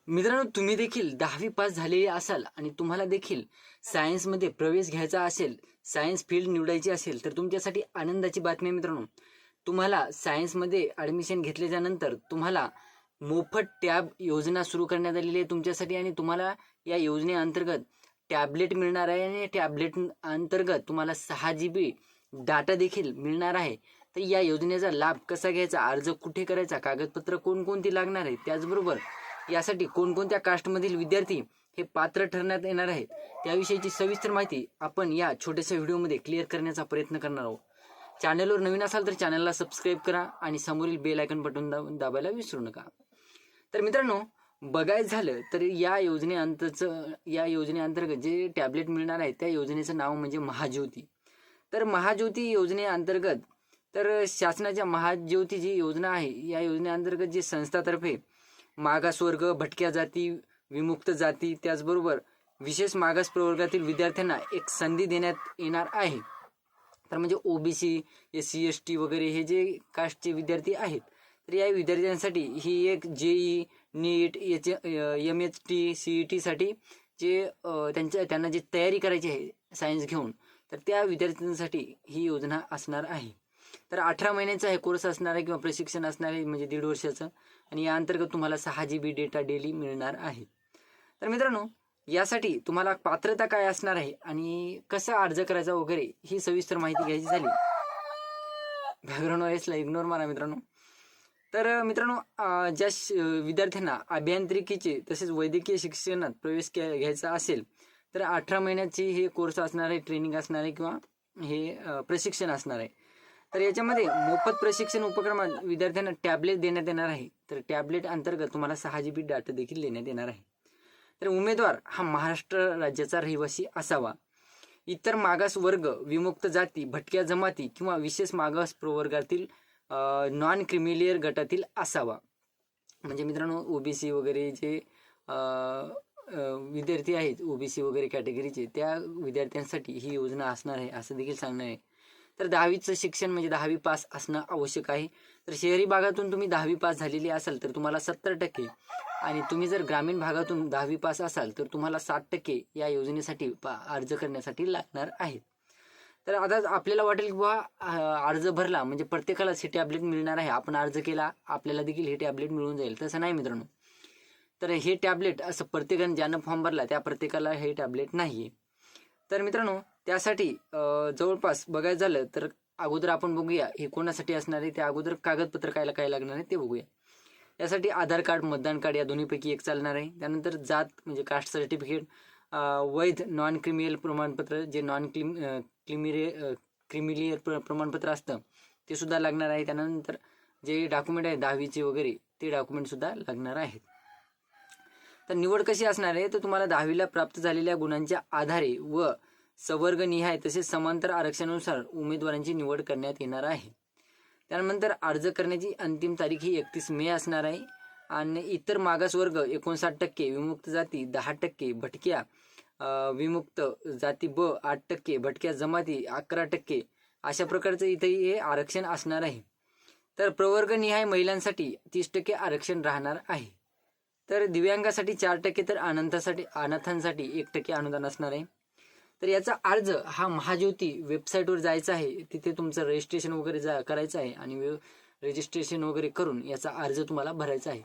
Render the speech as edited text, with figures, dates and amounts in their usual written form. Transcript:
मित्रांनो, तुम्ही देखील 10वी पास झालेले असाल आणि तुम्हाला देखील सायन्समध्ये प्रवेश घ्यायचा असेल, सायन्स फील्ड निवडायची असेल, तर तुमच्यासाठी आनंदाची बातमी आहे मित्रांनो. तुम्हाला सायन्समध्ये ॲडमिशन घेतल्याच्यानंतर तुम्हाला मोफत टॅब योजना सुरू करण्यात आलेली आहे तुमच्यासाठी आणि तुम्हाला या योजनेअंतर्गत टॅबलेट मिळणार आहे आणि टॅबलेट अंतर्गत तुम्हाला 6 GB डाटा देखील मिळणार आहे. तर या योजनेचा लाभ कसा घ्यायचा, अर्ज कुठे करायचा, कागदपत्र कोणकोणती लागणार आहे, त्याचबरोबर यासाठी कोणकोणत्या कास्टमधील विद्यार्थी हे पात्र ठरण्यात येणार आहेत, त्याविषयीची सविस्तर माहिती आपण या छोट्याशा व्हिडिओमध्ये क्लिअर करण्याचा प्रयत्न करणार आहोत. चॅनलवर नवीन असाल तर चॅनलला सबस्क्राईब करा आणि समोरील बेल आयकॉन बटन दाबायला विसरू नका. तर मित्रांनो, बघायचं झालं तर या योजनेअंतर्गत जे टॅबलेट मिळणार आहे त्या योजनेचं नाव म्हणजे महाज्योती. तर महाज्योती योजनेअंतर्गत तर शासनाच्या महाज्योती जी योजना आहे या योजनेअंतर्गत जे संस्थातर्फे मागासवर्ग, भटक्या जाती, विमुक्त जाती, त्याचबरोबर विशेष मागास प्रवर्गातील विद्यार्थ्यांना एक संधी देण्यात येणार आहे. तर म्हणजे OBC, SC ST वगैरे हे जे कास्टचे विद्यार्थी आहेत, तर या विद्यार्थ्यांसाठी ही एक JEE, NEET, MHT, CET साठी जे त्यांना जी तयारी करायची आहे सायन्स घेऊन, तर त्या विद्यार्थ्यांसाठी ही योजना असणार आहे. तर 18 महिन्याचा हे कोर्स असणार आहे किंवा प्रशिक्षण असणार आहे, म्हणजे 1.5 वर्षाचं, आणि या अंतर्गत तुम्हाला 6 GB डेटा डेली मिळणार आहे. तर मित्रांनो, यासाठी तुम्हाला पात्रता काय असणार आहे आणि कसा अर्ज करायचा वगैरे ही सविस्तर माहिती घ्यायची झाली. बॅकग्राऊंड व्हॉइसला इग्नोर मारा मित्रांनो. तर मित्रांनो, ज्या विद्यार्थ्यांना अभियांत्रिकीचे तसेच वैद्यकीय शिक्षणात प्रवेश घ्यायचा असेल तर 18 महिन्याची हे कोर्स असणार आहे, ट्रेनिंग असणार आहे किंवा हे प्रशिक्षण असणार आहे. तर याच्यामध्ये मोफत प्रशिक्षण उपक्रमात विद्यार्थ्यांना टॅबलेट देण्यात येणार आहे. तर टॅबलेट अंतर्गत तुम्हाला 6 GB डाटा देखील देण्यात येणार आहे. तर उमेदवार हा महाराष्ट्र राज्याचा रहिवासी असावा. इतर मागास वर्ग, विमुक्त जाती, भटक्या जमाती किंवा विशेष मागास प्रवर्गातील नॉन क्रिमिलियर गटातील असावा. म्हणजे मित्रांनो, OBC वगैरे जे विद्यार्थी आहेत, OBC वगैरे कॅटेगरीचे, त्या विद्यार्थ्यांसाठी ही योजना असणार आहे असं देखील सांगणार आहे. तर 10वीचं शिक्षण म्हणजे 10वी पास असणं आवश्यक आहे. तर शहरी भागातून तुम्ही 10वी पास झालेली असाल तर तुम्हाला 70% आणि तुम्ही जर ग्रामीण भागातून 10वी पास असाल तर तुम्हाला 60% या योजनेसाठी अर्ज करण्यासाठी लागणार आहे. तर आता आपल्याला वाटेल की अर्ज भरला म्हणजे प्रत्येकालाच हे टॅबलेट मिळणार आहे, आपण अर्ज केला आपल्याला देखील हे टॅबलेट मिळून जाईल. तसं नाही मित्रांनो. तर हे टॅबलेट असं प्रत्येकाने ज्यानं फॉर्म भरला त्या प्रत्येकाला हे टॅबलेट नाही आहे. तर मित्रांनो, त्यासाठी जवळपास बघायचं झालं तर अगोदर आपण बघूया हे कोणासाठी असणार आहे. त्या अगोदर कागदपत्र काय लागणार आहे ते बघूया. यासाठी आधार कार्ड, मतदान कार्ड या दोन्हीपैकी एक चालणार आहे. त्यानंतर जात म्हणजे कास्ट सर्टिफिकेट, वैध नॉन क्रिमिनल प्रमाणपत्र, जे नॉन क्रिमिलियर प्रमाणपत्र असतं ते सुद्धा लागणार आहे. त्यानंतर जे डॉक्युमेंट आहे 10वीचे वगैरे ते डॉक्युमेंट सुद्धा लागणार आहेत. तर निवड कशी असणार आहे तर तुम्हाला 10वीला प्राप्त झालेल्या गुणांच्या आधारे व संवर्गनिहाय तसेच समांतर आरक्षणानुसार उमेदवारांची निवड करण्यात येणार आहे. त्यानंतर अर्ज करण्याची अंतिम तारीख ही 31 मे असणार आहे. आणि इतर मागासवर्ग 59%, विमुक्त जाती 10%, भटक्या विमुक्त जाती 8%, भटक्या जमाती 11%, अशा प्रकारचं इथेही हे आरक्षण असणार आहे. तर प्रवर्गनिहाय महिलांसाठी 30% आरक्षण राहणार आहे. तर दिव्यांगासाठी 4%, तर अनाथांसाठी 1% अनुदान असणार आहे. तर याचा अर्ज हा महाज्योती वेबसाईटवर जायचा आहे, तिथे तुमचं रजिस्ट्रेशन वगैरे करायचं आहे आणि रजिस्ट्रेशन वगैरे करून याचा अर्ज तुम्हाला भरायचा आहे.